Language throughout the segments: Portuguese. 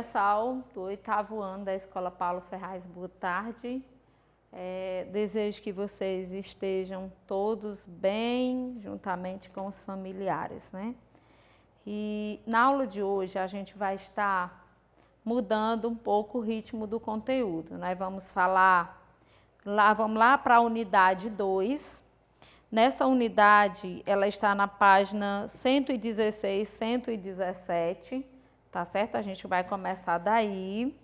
pessoal do 8º ano da Escola Paulo Ferraz, boa tarde. Desejo que vocês estejam todos bem, juntamente com os familiares, né? E na aula de hoje a gente vai estar mudando um pouco o ritmo do conteúdo. Nós vamos vamos lá para a unidade 2. Nessa unidade, ela está na página 116, 117, tá certo? A gente vai começar daí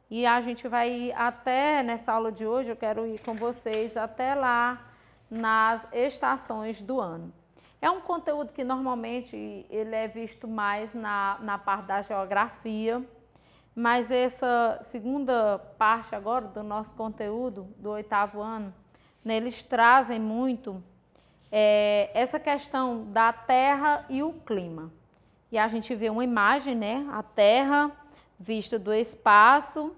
e a gente vai ir até, nessa aula de hoje, eu quero ir com vocês até lá nas estações do ano. É um conteúdo que normalmente ele é visto mais na parte da geografia, mas essa segunda parte agora do nosso conteúdo do 8º ano, né, eles trazem muito essa questão da Terra e o clima. E a gente vê uma imagem, né, a Terra vista do espaço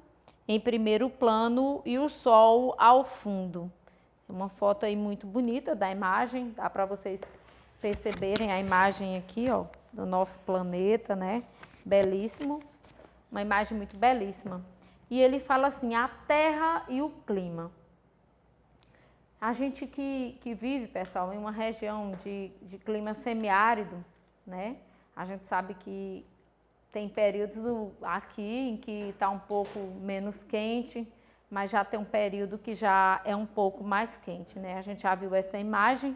em primeiro plano e o Sol ao fundo. Uma foto aí muito bonita da imagem, dá para vocês perceberem a imagem aqui, ó, do nosso planeta, né, belíssimo, uma imagem muito belíssima. E ele fala assim, a Terra e o clima. A gente que vive, pessoal, em uma região de clima semiárido, né? A gente sabe que tem períodos aqui em que está um pouco menos quente, mas já tem um período que já é um pouco mais quente, né? A gente já viu essa imagem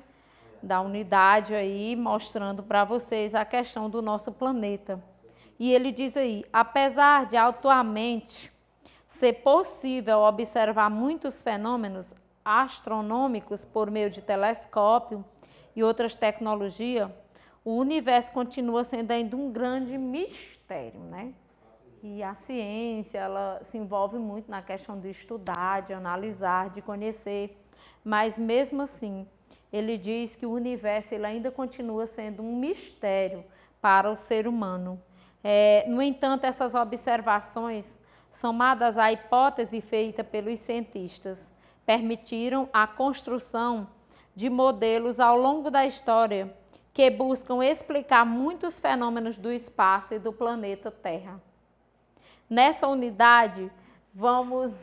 da unidade aí, mostrando para vocês a questão do nosso planeta. E ele diz aí, apesar de atualmente ser possível observar muitos fenômenos astronômicos por meio de telescópio e outras tecnologias, o universo continua sendo ainda um grande mistério, né? E a ciência, ela se envolve muito na questão de estudar, de analisar, de conhecer, mas mesmo assim, ele diz que o universo ele ainda continua sendo um mistério para o ser humano. No entanto, essas observações, somadas à hipótese feita pelos cientistas, permitiram a construção de modelos ao longo da história que buscam explicar muitos fenômenos do espaço e do planeta Terra. Nessa unidade, vamos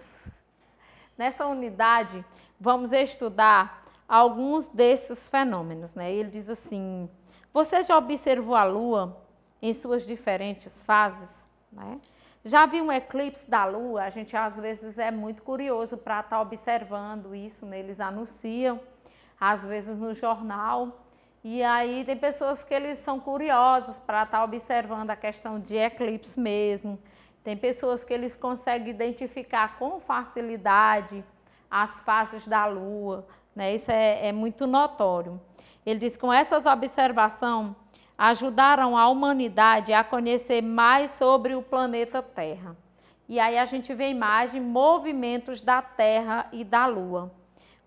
estudar alguns desses fenômenos, né? Ele diz assim, você já observou a Lua em suas diferentes fases, né? Já viu um eclipse da Lua? A gente às vezes é muito curioso para estar observando isso, né? Eles anunciam, às vezes no jornal, e aí tem pessoas que eles são curiosos para estar observando a questão de eclipse mesmo. Tem pessoas que eles conseguem identificar com facilidade as fases da Lua, né? Isso é muito notório. Ele diz que com essas observações, ajudaram a humanidade a conhecer mais sobre o planeta Terra. E aí a gente vê a imagem, movimentos da Terra e da Lua.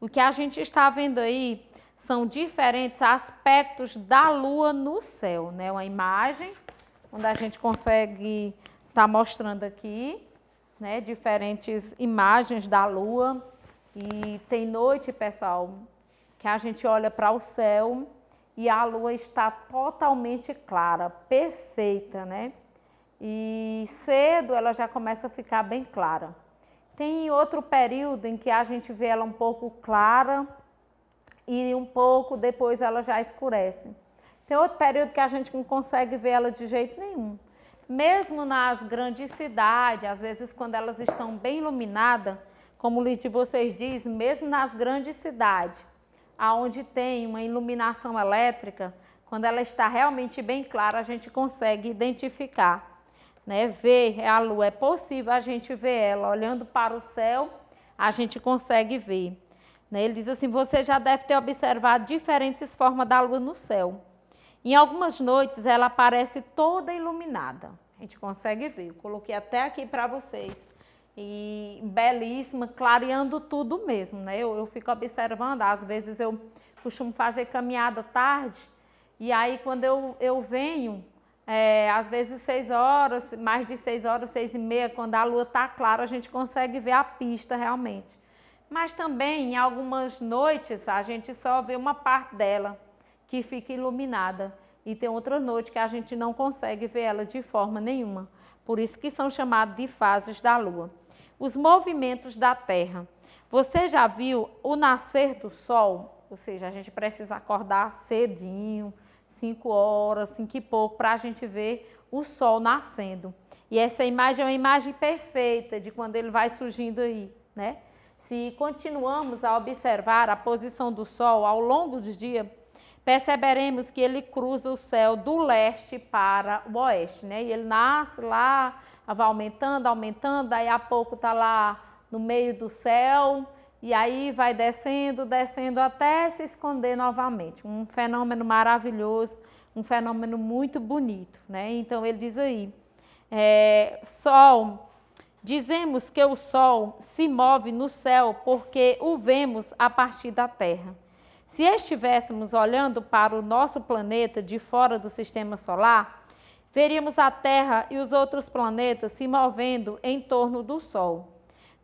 O que a gente está vendo aí são diferentes aspectos da Lua no céu, né? Uma imagem onde a gente consegue estar mostrando aqui, né? Diferentes imagens da Lua. E tem noite, pessoal, que a gente olha para o céu e a Lua está totalmente clara, perfeita, né? E cedo ela já começa a ficar bem clara. Tem outro período em que a gente vê ela um pouco clara e um pouco depois ela já escurece. Tem outro período que a gente não consegue ver ela de jeito nenhum. Mesmo nas grandes cidades, às vezes quando elas estão bem iluminadas, como o livro de vocês diz, mesmo nas grandes cidades, aonde tem uma iluminação elétrica, quando ela está realmente bem clara, a gente consegue identificar, né? Ver a Lua, é possível a gente ver ela, olhando para o céu, a gente consegue ver. Né? Ele diz assim, você já deve ter observado diferentes formas da Lua no céu. Em algumas noites ela aparece toda iluminada, a gente consegue ver, eu coloquei até aqui para vocês. E belíssima, clareando tudo mesmo, né? Eu fico observando, às vezes eu costumo fazer caminhada tarde, e aí quando eu venho, às vezes 6 horas, mais de 6 horas, 6h30, quando a lua está clara, a gente consegue ver a pista realmente. Mas também, em algumas noites, a gente só vê uma parte dela que fica iluminada. E tem outra noite que a gente não consegue ver ela de forma nenhuma. Por isso que são chamados de fases da Lua. Os movimentos da Terra. Você já viu o nascer do Sol? Ou seja, a gente precisa acordar cedinho, 5 horas, 5 e pouco, para a gente ver o Sol nascendo. E essa imagem é uma imagem perfeita de quando ele vai surgindo aí, né? Se continuamos a observar a posição do Sol ao longo do dia, perceberemos que ele cruza o céu do leste para o oeste, né? E ele nasce lá, vai aumentando, aumentando, daí a pouco está lá no meio do céu, e aí vai descendo, descendo até se esconder novamente. Um fenômeno maravilhoso, um fenômeno muito bonito, né? Então ele diz aí, Sol, dizemos que o Sol se move no céu porque o vemos a partir da Terra. Se estivéssemos olhando para o nosso planeta de fora do sistema solar, veríamos a Terra e os outros planetas se movendo em torno do Sol.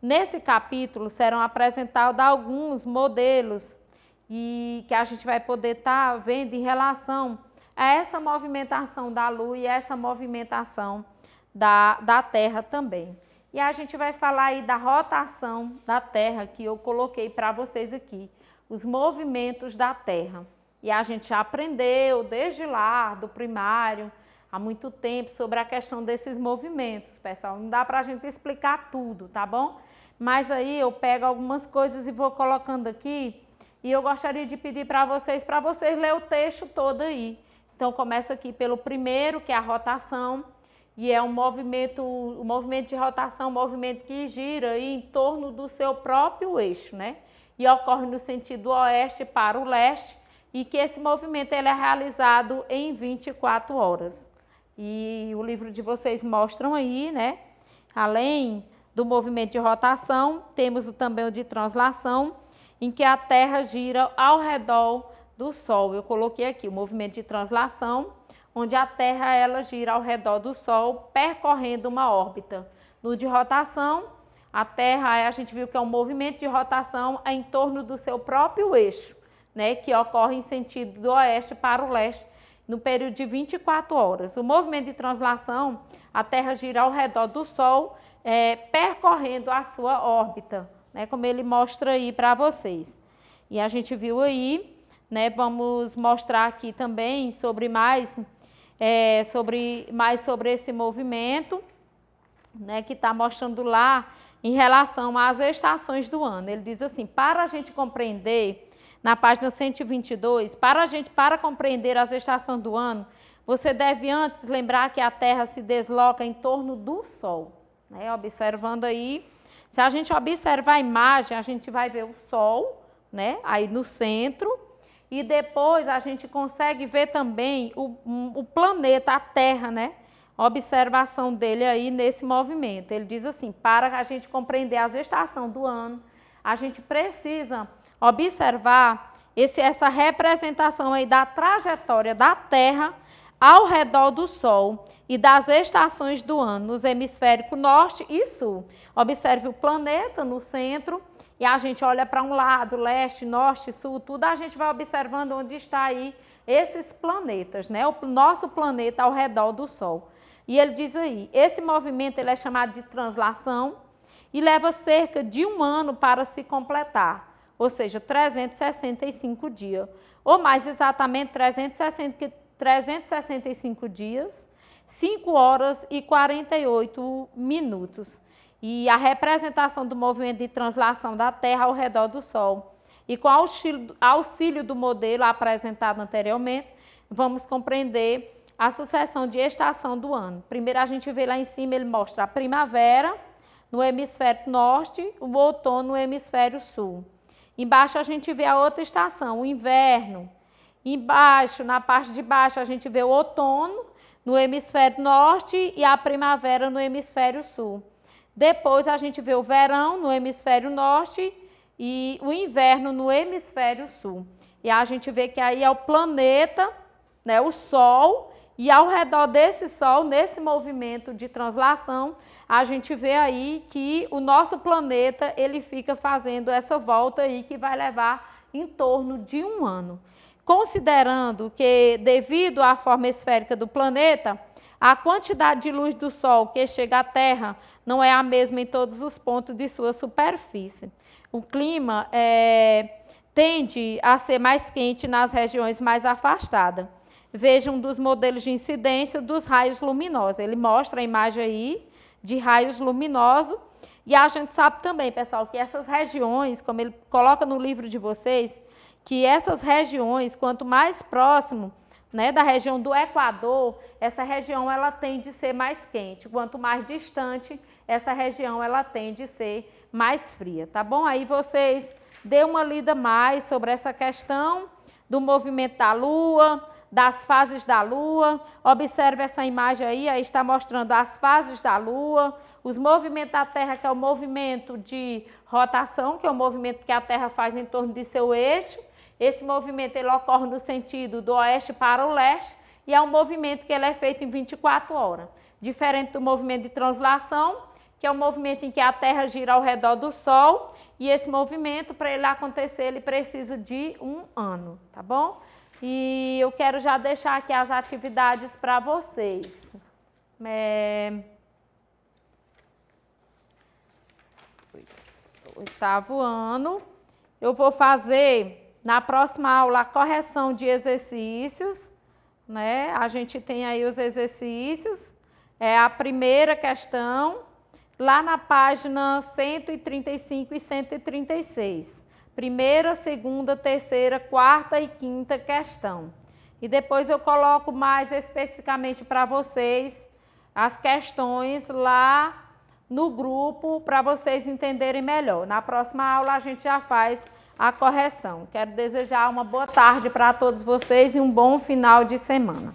Nesse capítulo serão apresentados alguns modelos que a gente vai poder estar vendo em relação a essa movimentação da Lua e essa movimentação da Terra também. E a gente vai falar aí da rotação da Terra, que eu coloquei para vocês aqui, os movimentos da Terra. E a gente já aprendeu desde lá, do primário, há muito tempo, sobre a questão desses movimentos, pessoal. Não dá para a gente explicar tudo, tá bom? Mas aí eu pego algumas coisas e vou colocando aqui, e eu gostaria de pedir para vocês lerem o texto todo aí. Então começa aqui pelo primeiro, que é a rotação, e é um movimento de rotação, um movimento que gira aí em torno do seu próprio eixo, né? E ocorre no sentido oeste para o leste, e que esse movimento ele é realizado em 24 horas. E o livro de vocês mostram aí, né? Além do movimento de rotação, temos também o de translação, em que a Terra gira ao redor do Sol. Eu coloquei aqui o movimento de translação, onde a Terra ela gira ao redor do Sol, percorrendo uma órbita. No de rotação, a Terra, a gente viu que é um movimento de rotação em torno do seu próprio eixo, né, que ocorre em sentido do oeste para o leste, no período de 24 horas. O movimento de translação, a Terra gira ao redor do Sol, percorrendo a sua órbita, né, como ele mostra aí para vocês. E a gente viu aí, né, vamos mostrar aqui também sobre sobre esse movimento, né, que está mostrando lá em relação às estações do ano. Ele diz assim, para a gente compreender, na página 122, para compreender as estações do ano, você deve antes lembrar que a Terra se desloca em torno do Sol. Né? Observando aí, se a gente observar a imagem, a gente vai ver o Sol, né, aí no centro, e depois a gente consegue ver também o planeta, a Terra, né? Observação dele aí nesse movimento. Ele diz assim, para a gente compreender as estações do ano, a gente precisa observar essa representação aí da trajetória da Terra ao redor do Sol e das estações do ano, nos hemisférios norte e sul. Observe o planeta no centro e a gente olha para um lado, leste, norte, sul, tudo, a gente vai observando onde está aí esses planetas, né? O nosso planeta ao redor do Sol. E ele diz aí, esse movimento ele é chamado de translação e leva cerca de 1 ano para se completar, ou seja, 365 dias, ou mais exatamente 365 dias, 5 horas e 48 minutos. E a representação do movimento de translação da Terra ao redor do Sol. E com auxílio do modelo apresentado anteriormente, vamos compreender a sucessão de estação do ano. Primeiro a gente vê lá em cima, ele mostra a primavera no hemisfério norte, o outono no hemisfério sul. Embaixo a gente vê a outra estação, o inverno. Embaixo, na parte de baixo, a gente vê o outono no hemisfério norte e a primavera no hemisfério sul. Depois a gente vê o verão no hemisfério norte e o inverno no hemisfério sul. E a gente vê que aí é o planeta, né, o Sol, e ao redor desse Sol, nesse movimento de translação, a gente vê aí que o nosso planeta ele fica fazendo essa volta aí que vai levar em torno de 1 ano. Considerando que, devido à forma esférica do planeta, A quantidade de luz do Sol que chega à Terra não é a mesma em todos os pontos de sua superfície. O clima tende a ser mais quente nas regiões mais afastadas. Veja um dos modelos de incidência dos raios luminosos. Ele mostra a imagem aí de raios luminosos. E a gente sabe também, pessoal, que essas regiões, como ele coloca no livro de vocês, que essas regiões, quanto mais próximo, né, da região do Equador, essa região ela tende a ser mais quente. Quanto mais distante, essa região ela tende a ser mais fria, tá bom? Aí vocês dêem uma lida mais sobre essa questão do movimento da Lua, das fases da Lua. Observe essa imagem aí está mostrando as fases da Lua, os movimentos da Terra, que é o movimento de rotação, que é o movimento que a Terra faz em torno de seu eixo. Esse movimento ele ocorre no sentido do oeste para o leste e é um movimento que ele é feito em 24 horas. Diferente do movimento de translação, que é o movimento em que a Terra gira ao redor do Sol, e esse movimento, para ele acontecer, ele precisa de 1 ano, tá bom? E eu quero já deixar aqui as atividades para vocês. Oitavo ano. Eu vou fazer na próxima aula a correção de exercícios, né? A gente tem aí os exercícios. É a primeira questão, lá na página 135 e 136. Primeira, segunda, terceira, quarta e quinta questão. E depois eu coloco mais especificamente para vocês as questões lá no grupo para vocês entenderem melhor. Na próxima aula a gente já faz a correção. Quero desejar uma boa tarde para todos vocês e um bom final de semana.